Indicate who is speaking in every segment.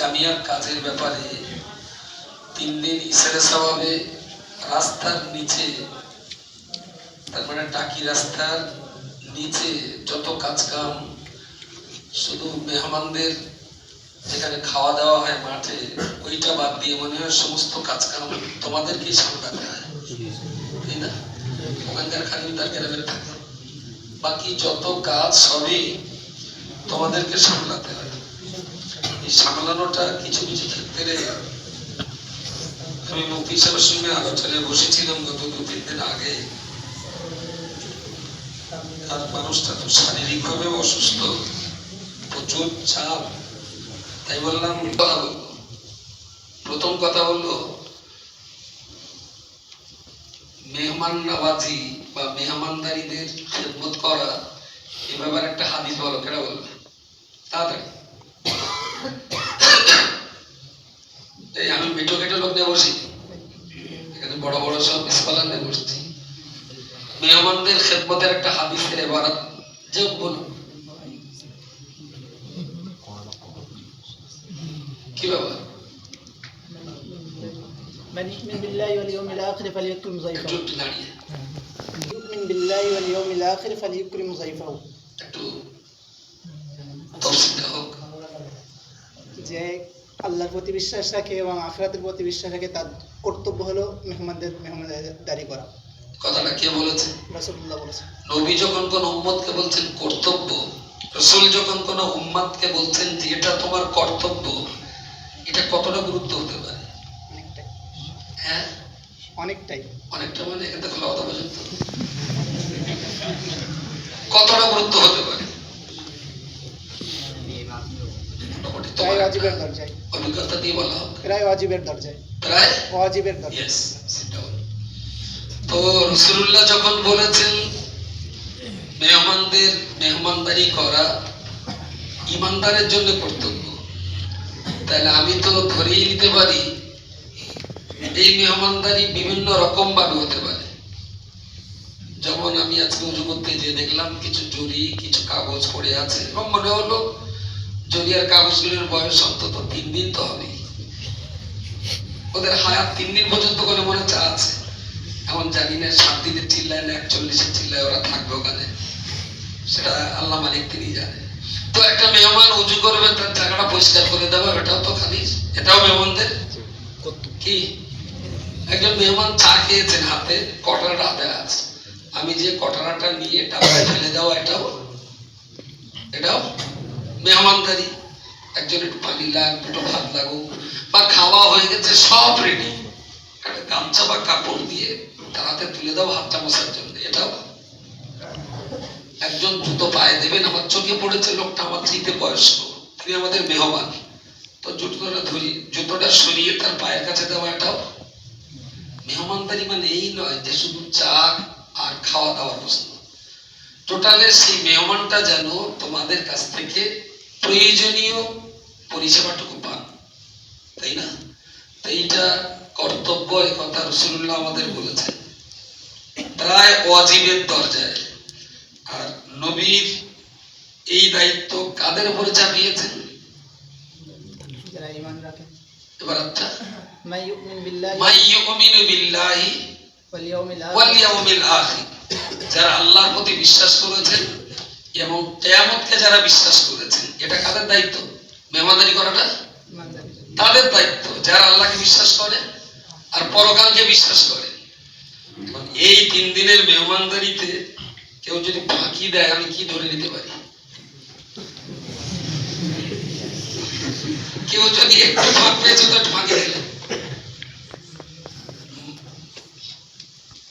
Speaker 1: জামিয়ার কাজের ব্যাপারে 3 দিন ইসারে সওয়াবে রাস্তার নিচে, তার মানে টাকি রাস্তার নিচে যত কাজ কাম, শুধু মেহমানদের যেখানে খাওয়া দাওয়া হয় মাঠে, ওইটা বাদ দিয়ে মনে হয় সমস্ত কাজ কাম তোমাদেরকেই সামলাতে হয়, তাই না? ওখানকার খানিদার গ্রামের থাকে, বাকি যত কাজ সবই তোমাদেরকে সামলাতে হয়। এই সামলানোটা কিছু কিছু ক্ষেত্রে, আমি মুফতি সাহেবের সঙ্গে আলোচনায় বসেছিলাম গত 2-3 দিন আগে, আর মানুষটা তো শারীরিক ভাবে অসুস্থ, প্রচুর চাপ, তাই বললাম প্রথম কথা হলো মেহমান নওয়াজি বা মেহমানদারিদের খেদমত করা, এ ব্যাপারে একটা হাদিস বলো, কেন বলবে তাড়াতাড়ি। এই আমি মেটো কেটে লোক নিয়ে বসি, এখানে বড় বড় সব স্কলার নিয়ে বসছি, মেহমানদের খেদমতের একটা হাদিসের এবারত যে বলুন কি ব্যাপার?
Speaker 2: من يؤمن بالله واليوم الآخر فليكرم ضيفه.
Speaker 1: একটু দাঁড়িয়ে
Speaker 2: يؤمن بالله واليوم الآخر فليكرم ضيفه.
Speaker 1: একটু তফসিলটা হোক।
Speaker 2: যে আল্লাহর প্রতি বিশ্বাস রাখে এবং আখিরাতের প্রতি বিশ্বাস রাখে তার কর্তব্য হলো মেহমানদারি করা।
Speaker 1: কথাটা কে বলেছে?
Speaker 2: রাসূলুল্লাহ বলেছেন।
Speaker 1: নবী যখন কোন উম্মতকে বলছেন কর্তব্য, রাসূল যখন কোন উম্মতকে বলছেন যে এটা তোমার কর্তব্য, এটা কতটা গুরুত্ব হতে পারে?
Speaker 2: অনেকটাই।
Speaker 1: হ্যাঁ
Speaker 2: অনেকটাই।
Speaker 1: অনেকটা মানে এখান থেকে কথা পর্যন্ত কতটা গুরুত্ব হতে পারে?
Speaker 2: প্রায় ওয়াজিবের দরজায়।
Speaker 1: অভিজ্ঞতা দিয়ে বলা হোক,
Speaker 2: প্রায় ওয়াজিবের দরজায়।
Speaker 1: প্রায়
Speaker 2: ওয়াজিবের দরজায়।
Speaker 1: ইয়েস, তো রাসূলুল্লাহ যখন বলেছেন মেহমানদের মেহমানদারি করা ইমানদারের জন্য কর্তব্য, তাহলে আমি তো ধরেই নিতে পারি এই মেহমানদারি বিভিন্ন রকম ভাবে হতে পারে। যেমন আমি আজকে উজু করতে গিয়ে দেখলাম কিছু জরি, কিছু কাগজ পড়ে আছে, এবং মনে হলো জরি আর কাগজগুলোর বয়স অন্তত 3 দিন তো হবে, ওদের হায়াত 3 দিন পর্যন্ত করে মনে হচ্ছে আছে। এখন জানি না 7 দিনের চিল্লায় না 41-এর চিল্লায় ওরা থাকবে ওখানে, সেটা আল্লাহ মালিক তিনি জানে। তো একটা মেহমান উজু করবে, তার জায়গাটা পরিষ্কার করে দেবে, এটাও তো খালিস, এটাও মেহমানদের কি? একজন মেহমান চা খেয়েছেন, হাতে কটরাটা হাতে আছে, আমি যে কটরাটা নিয়ে টাকায় ফেলে দেওয়া, এটাও মেহমানদারি। একজন একটু পানি লাগ, একটু ভাত লাগুক, বা খাওয়া হয়ে গেছে সব রেডি, একটা গামছা বা কাপড় দিয়ে তার হাতে তুলে দাও হাতটা মোছার জন্য, এটাও। একজন জুতো পায়ে দেবেন, আমার চোখে পড়েছে লোকটা আমার চাইতে বয়স্ক, তিনি আমাদের মেহমান, তো জুতোটা ধরি, জুতোটা সরিয়ে তার পায়ের কাছে দেওয়া, এটাও মেহমানদারি। মানে এই নয় যে শুধু চা আর খাওয়া দাওয়ার প্রশ্ন, টোটালে সেই মেহমানটা যেন তোমাদের কাছ থেকে প্রয়োজনীয় পরিষেবাটুকু পান, তাই না? তো এইটা কর্তব্য, এই কথা রাসূলুল্লাহ আমাদের বলেছেন, প্রায় ওয়াজিবের দরজায়। আর নবীর এই দায়িত্ব কাদের উপরে চাপিয়েছেন?
Speaker 2: যারা ঈমান রাখে।
Speaker 1: এবার আচ্ছা,
Speaker 2: মাই
Speaker 1: ইউমিনু বিল্লাহি
Speaker 2: ওয়াল
Speaker 1: ইয়াউমিল আখির, যারা আল্লাহর প্রতি বিশ্বাস করেছেন এবং কিয়ামতকে যারা বিশ্বাস করেছেন, এটা কাদের দায়িত্ব? মেহমানদারি করাটা তাদের দায়িত্ব, যারা আল্লাহকে বিশ্বাস করে আর পরকালকে বিশ্বাস করে। এই 3 দিনের মেহমানদারিতে কেউ যদি ফাঁকি দেয়, আমি কি ধরে নিতে পারি? কেউ যদি একটু ফাঁক পেয়েছে তো একটু ফাঁকি দিলে,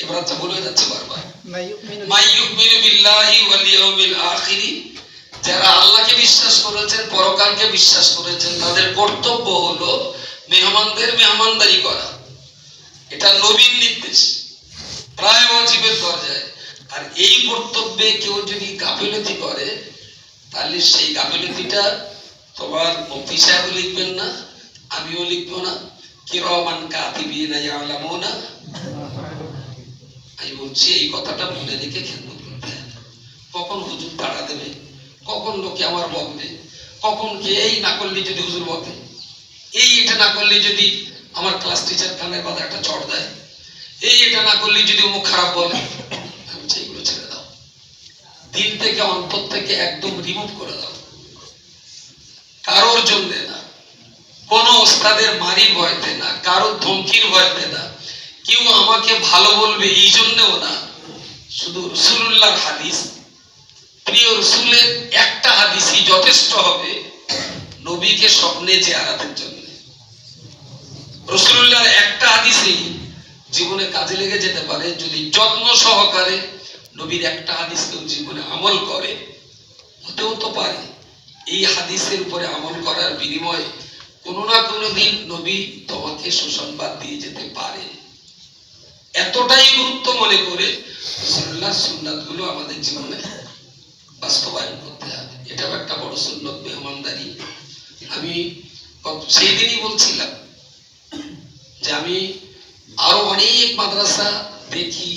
Speaker 1: এবার তো বলে যাচ্ছে বারবার মাই ইউমিনু বিল্লাহি ওয়াল ইয়াউমিল আখির, যারা আল্লাহকে বিশ্বাস করেছেন, পরকালকে বিশ্বাস করেছেন, তাদের কর্তব্য হলো মেহমানদের মেহমানদারি করা। এটা নবীর নির্দেশ, প্রায় ওয়াজিবের দরজায়। আর এই কর্তব্যে কেউ যদি গাফিলতি করে, তাহলে সেই গাফিলতিটা তোমার মুফতি সাহেবও লিখবেন না, আমিও লিখবো না, কিরামান কাতিবিনা ইয়ালামুনা। আমি বলছি এই কথাটা মনে রেখে খেদমত করতে হবে। কখন হুজুর তাড়া দেবে, কখন লোকে আমার বলবে, কখন কে এই না করলে যদি হুজুর বলে, এটা না করলে যদি আমার ক্লাস টিচার কানের কথা একটা চড় দেয়, এটা না করলে যদি মুখ খারাপ বলে, আমি সেইগুলো ছেড়ে দাও, দিল থেকে অন্তর থেকে একদম রিমুভ করে দাও। কারোর জন্য না, কোন ওস্তাদের মারির ভয়তে না, কারোর ধমকির ভয়তে না, কেউ আমাকে ভালো বলবে এই জন্যও না, শুধু রাসূলুল্লাহর হাদিস, প্রিয় রাসূলের একটা হাদিসই যথেষ্ট হবে নবীকে স্বপ্নে জিয়ারতের জন্য। রাসূলুল্লাহর একটা হাদিসই জীবনে কাজে লেগে যেতে পারে যদি যত্ন সহকারে নবীর একটা হাদিস কেউ জীবনে আমল করে। হতেও তো পারে এই হাদিসের উপরে আমল করার বিনিময়ে কোনো না কোনো দিন নবী তোমাকে সুসংবাদ দিয়ে যেতে পারে। এতটাই গুরুত্ব মনে করে রাসূলুল্লাহর সুন্নাতগুলো আমাদের জীবনে বাস্তবায়ন করতে হবে। এটাও একটা বড় সুন্নত, মেহমানদারি। আমি সেই দিনই বলছিলাম যে আমি আরো অনেক মাদ্রাসা দেখি,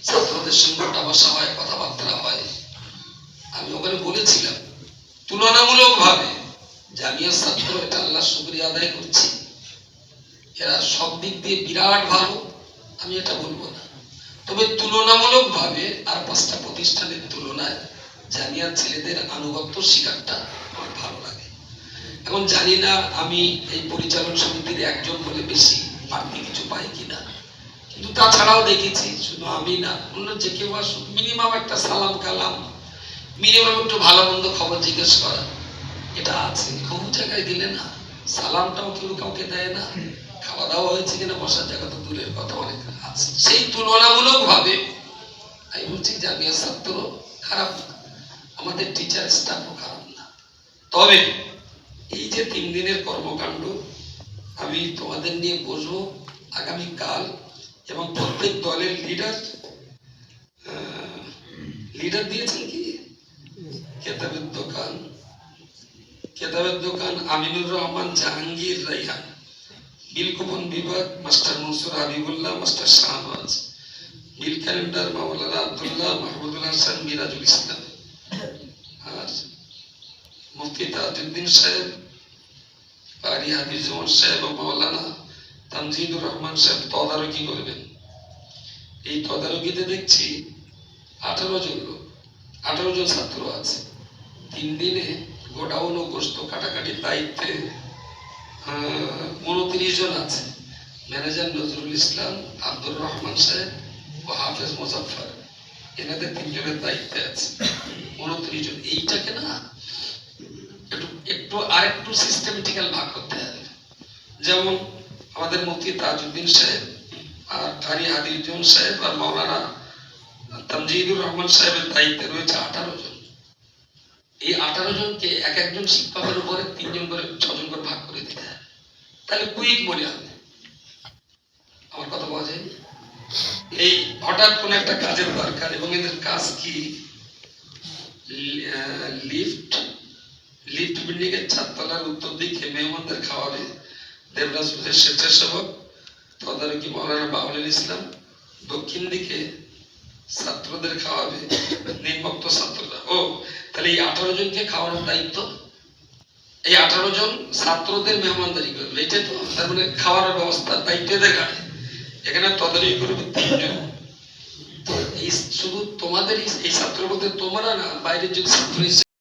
Speaker 1: ছাত্রদের সঙ্গে ওঠা বসা হয়, কথাবার্তা হয়। আমি ওখানে বলেছিলাম তুলনামূলক ভাবে জামিয়ার ছাত্র, এটা আল্লাহ শুকরিয়া আদায় করছি, এরা সব দিক দিয়ে বিরাট ভালো, আমি এটা বলবো না। তবে তুলনামূলক ভাবে আর 5টা প্রতিষ্ঠানের তুলনায় জামিয়ার ছেলেদের আনুগত্য শিকারটা আমার ভালো লাগে। এখন জানি না আমি এই পরিচালন সমিতির একজন বলে বেশি বাড়তি কিছু পাই কিনা, কিন্তু তাছাড়াও দেখেছি শুধু আমি না, অন্য যে কেউ আসুক মিনিমাম একটা সালাম কালাম, মিনিমাম একটু ভালো মন্দ খবর জিজ্ঞেস করা, এটা আছে। বহু জায়গায় গেলে না সালামটাও কেউ কাউকে দেয় না, খাওয়া দাওয়া হয়েছে কিনা বসার জায়গা তো দূরের কথা, অনেক আছে। সেই তুলনামূলক ভাবে আমি বলছি জামিয়া ছাত্র খারাপ না, আমাদের টিচার স্টাফও খারাপ না। তবে এই যে 3 দিনের কর্মকাণ্ড, আমি তোমাদের নিয়ে বসবো আগামীকাল, এবং প্রত্যেক দলের লিডার দিয়েছেন কি কেতাবের দোকান আমিনুর রহমান, জাহাঙ্গীর রাইহান, বিল কুপন বিভাগ মাস্টার মনসুর হাবিবুল্লাহ, মাস্টার শাহবাজ, বিল ক্যালেন্ডার মাওলানা আব্দুল্লাহ, মাহমুদুল হাসান, মিরাজুল ইসলাম, আর মুফতি তাজউদ্দিন সাহেব, কারি হাফিজুর সাহেব ও মাওলানা তামজিদুর রহমান সাহেব তদারকি করবেন। এই তদারকিতে দেখছি 18 জন ছাত্র আছে। 3 দিনে গোডাউন ও গোস্ত কাটাকাটির দায়িত্বে 29 জন আছে। ম্যানেজার নজরুল ইসলাম, আব্দুর রহমান সাহেব ও হাফেজ মুজাফফর, এনাদের 3 জনের দায়িত্বে আছে। 29 জন। এইটাকে না একটু আরেকটু সিস্টেমেটিক্যাল ভাগ করতে হবে। যেমন আমাদের মুফতি তাজউদ্দিন সাহেব আর কারি হাদিজুন সাহেব আর মাওলানা তামজিদুর রহমান সাহেবের দায়িত্বে রয়েছে 18 জন। এই 18 জনকে এক একজন শিক্ষকের উপরে 3 জন করে 6 জন করে ভাগ করে দিতে হবে, তাহলে কুইক মনে হবে। আমার কথা বলা যায়, এই হঠাৎ কোন একটা কাজের দরকার, এবং এদের কাজ কি, লিফট বিল্ডিং এর 4 তলার উত্তর দিকে মেহমানদের খাওয়াবে দেবরাজপুরের স্বেচ্ছাসেবক তদারকি মাওলানা বাউলুল ইসলাম, দক্ষিণ দিকে ছাত্রদের খাওয়াবে নিম্নোক্ত ছাত্ররা। ও তাহলে এই 18 জনকে খাওয়ানোর দায়িত্ব, এই 18 জন ছাত্রদের মেহমানদারি করবে, এটা তো তার মানে খাওয়ানোর ব্যবস্থার দায়িত্ব এদের ঘাড়ে। এখানে তদারকি করবে 3 জন। তো এই শুধু তোমাদের এই ছাত্র বলতে তোমরা না, বাইরের যে ছাত্র